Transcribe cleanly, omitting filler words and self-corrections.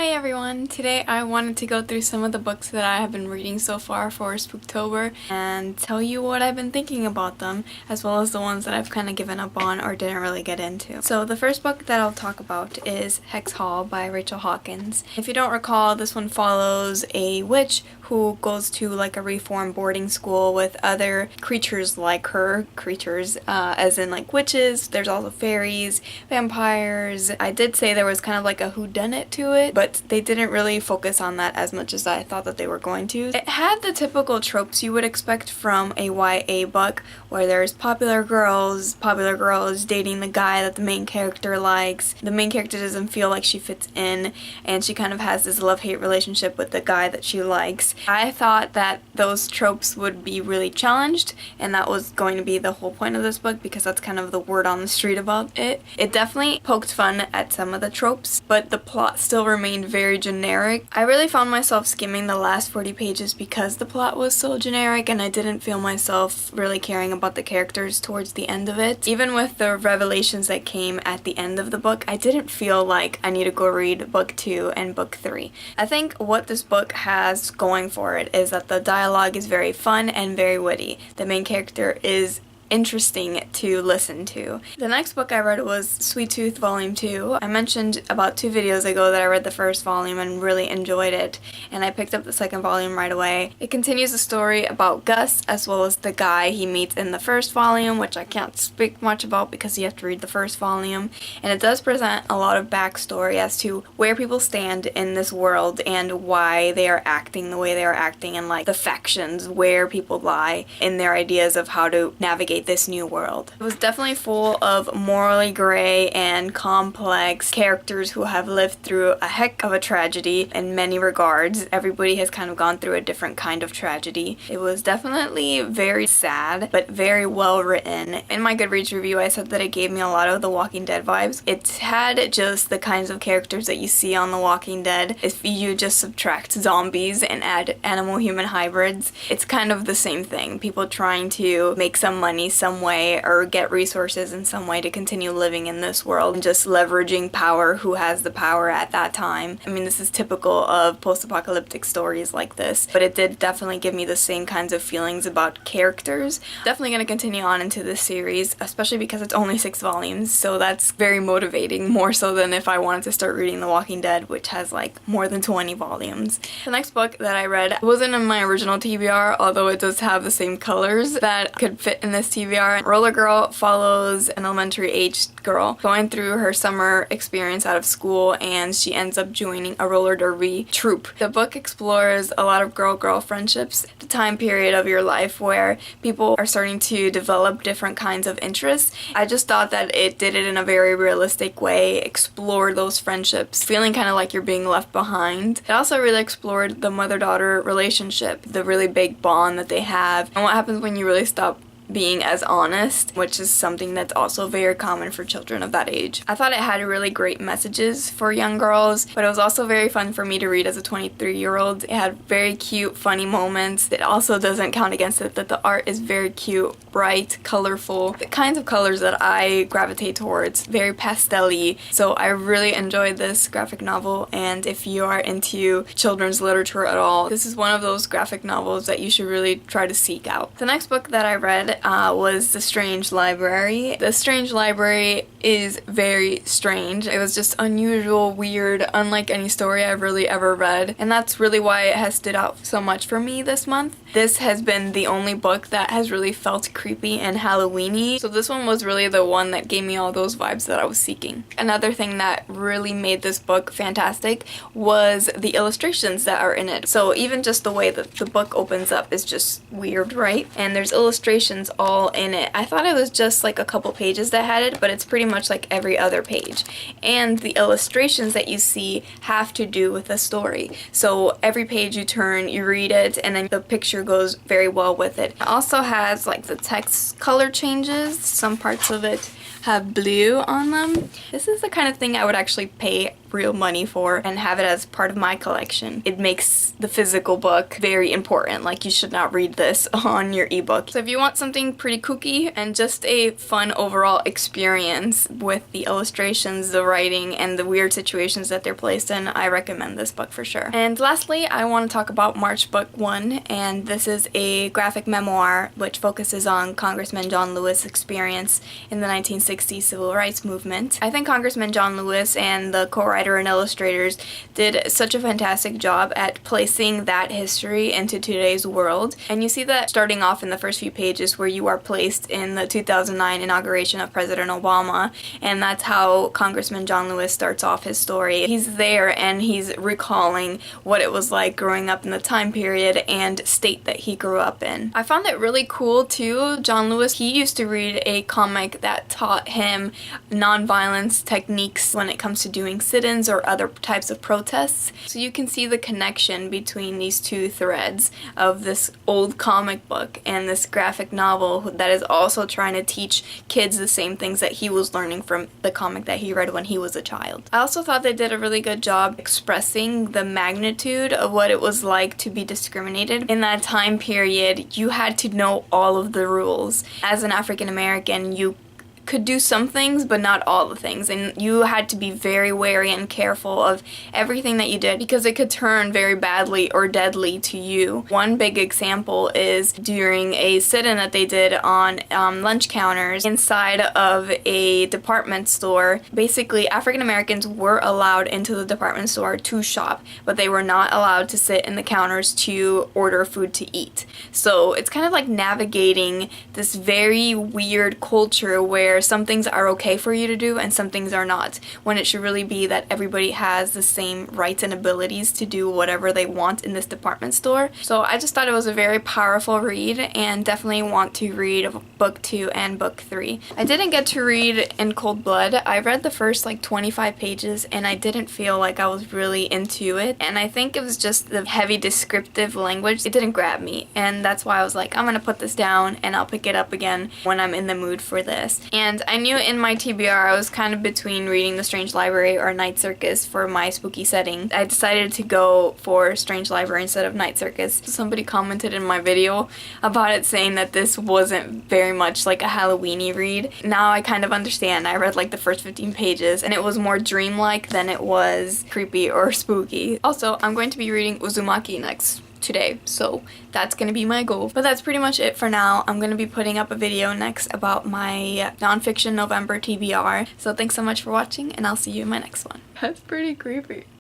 Hi everyone! Today I wanted to go through some of the books that I have been reading so far for Spooktober and tell you what I've been thinking about them, as well as the ones that I've kind of given up on or didn't really get into. So the first book that I'll talk about is Hex Hall by Rachel Hawkins. If you don't recall, this one follows a witch who goes to like a reform boarding school with other creatures like her, as in like witches. There's also fairies, vampires. I did say there was kind of like a whodunit to it, but they didn't really focus on that as much as I thought that they were going to. It had the typical tropes you would expect from a YA book, where there's popular girls dating the guy that the main character likes. The main character doesn't feel like she fits in, and she kind of has this love-hate relationship with the guy that she likes. I thought that those tropes would be really challenged, and that was going to be the whole point of this book, because that's kind of the word on the street about it. It definitely poked fun at some of the tropes, but the plot still remained very generic. I really found myself skimming the last 40 pages because the plot was so generic, and I didn't feel myself really caring about the characters towards the end of it. Even with the revelations that came at the end of the book, I didn't feel like I need to go read book 2 and book 3. I think what this book has going for it is that the dialogue is very fun and very witty. The main character is interesting to listen to. The next book I read was Sweet Tooth Volume 2. I mentioned about 2 videos ago that I read the first volume and really enjoyed it, and I picked up the second volume right away. It continues the story about Gus, as well as the guy he meets in the first volume, which I can't speak much about because you have to read the first volume, and it does present a lot of backstory as to where people stand in this world and why they are acting the way they are acting, and like the factions, where people lie in their ideas of how to navigate this new world. It was definitely full of morally gray and complex characters who have lived through a heck of a tragedy in many regards. Everybody has kind of gone through a different kind of tragedy. It was definitely very sad, but very well written. In my Goodreads review, I said that it gave me a lot of The Walking Dead vibes. It had just the kinds of characters that you see on The Walking Dead. If you just subtract zombies and add animal-human hybrids, it's kind of the same thing. People trying to make some money some way or get resources in some way to continue living in this world, and just leveraging power, who has the power at that time. I mean, this is typical of post-apocalyptic stories like this, but it did definitely give me the same kinds of feelings about characters. Definitely going to continue on into this series, especially because it's only 6 volumes, so that's very motivating, more so than if I wanted to start reading The Walking Dead, which has like more than 20 volumes. The next book that I read wasn't in my original TBR, although it does have the same colors that could fit in this TBR. Roller Girl follows an elementary aged girl going through her summer experience out of school, and she ends up joining a roller derby troupe. The book explores a lot of girl-girl friendships, the time period of your life where people are starting to develop different kinds of interests. I just thought that it did it in a very realistic way, explored those friendships, feeling kind of like you're being left behind. It also really explored the mother-daughter relationship, the really big bond that they have, and what happens when you really stop being as honest, which is something that's also very common for children of that age. I thought it had really great messages for young girls, but it was also very fun for me to read as a 23-year-old. It had very cute, funny moments. It also doesn't count against it that the art is very cute, bright, colorful, the kinds of colors that I gravitate towards, very pastel-y. So I really enjoyed this graphic novel, and if you are into children's literature at all, this is one of those graphic novels that you should really try to seek out. The next book that I read was The Strange Library. The Strange Library is very strange. It was just unusual, weird, unlike any story I've really ever read, and that's really why it has stood out so much for me this month. This has been the only book that has really felt creepy and Halloween-y, so this one was really the one that gave me all those vibes that I was seeking. Another thing that really made this book fantastic was the illustrations that are in it. So even just the way that the book opens up is just weird, right? And there's illustrations all in it. I thought it was just like a couple pages that had it, but it's pretty much like every other page. And the illustrations that you see have to do with the story. So every page you turn, you read it, and then the picture goes very well with it. It also has like the text color changes. Some parts of it have blue on them. This is the kind of thing I would actually pay real money for and have it as part of my collection. It makes the physical book very important. Like, you should not read this on your ebook. So if you want something pretty kooky and just a fun overall experience with the illustrations, the writing, and the weird situations that they're placed in, I recommend this book for sure. And lastly, I want to talk about March Book 1, and this is a graphic memoir which focuses on Congressman John Lewis' experience in the 1960s civil rights movement. I think Congressman John Lewis and the co-writer and illustrators did such a fantastic job at placing that history into today's world. And you see that starting off in the first few pages where you are placed in the 2009 inauguration of President Obama, and that's how Congressman John Lewis starts off his story. He's there and he's recalling what it was like growing up in the time period and state that he grew up in. I found it really cool too. John Lewis, he used to read a comic that taught him nonviolence techniques when it comes to doing sit-ins or other types of protests. So you can see the connection between these two threads of this old comic book and this graphic novel that is also trying to teach kids the same things that he was learning from the comic that he read when he was a child. I also thought they did a really good job expressing the magnitude of what it was like to be discriminated. In that time period, you had to know all of the rules. As an African American, you could do some things but not all the things, and you had to be very wary and careful of everything that you did because it could turn very badly or deadly to you. One big example is during a sit-in that they did on lunch counters inside of a department store. Basically, African Americans were allowed into the department store to shop, but they were not allowed to sit in the counters to order food to eat. So it's kind of like navigating this very weird culture where some things are okay for you to do and some things are not, when it should really be that everybody has the same rights and abilities to do whatever they want in this department store. So I just thought it was a very powerful read and definitely want to read book 2 and book 3. I didn't get to read In Cold Blood. I read the first like 25 pages and I didn't feel like I was really into it, and I think it was just the heavy descriptive language. It didn't grab me, and that's why I was like, I'm gonna put this down and I'll pick it up again when I'm in the mood for this. And I knew in my TBR I was kind of between reading The Strange Library or Night Circus for my spooky setting. I decided to go for Strange Library instead of Night Circus. Somebody commented in my video about it saying that this wasn't very much like a Halloween-y read. Now I kind of understand. I read like the first 15 pages and it was more dreamlike than it was creepy or spooky. Also, I'm going to be reading Uzumaki next today, so that's gonna be my goal. But that's pretty much it for now. I'm gonna be putting up a video next about my nonfiction November TBR. So thanks so much for watching, and I'll see you in my next one. That's pretty creepy.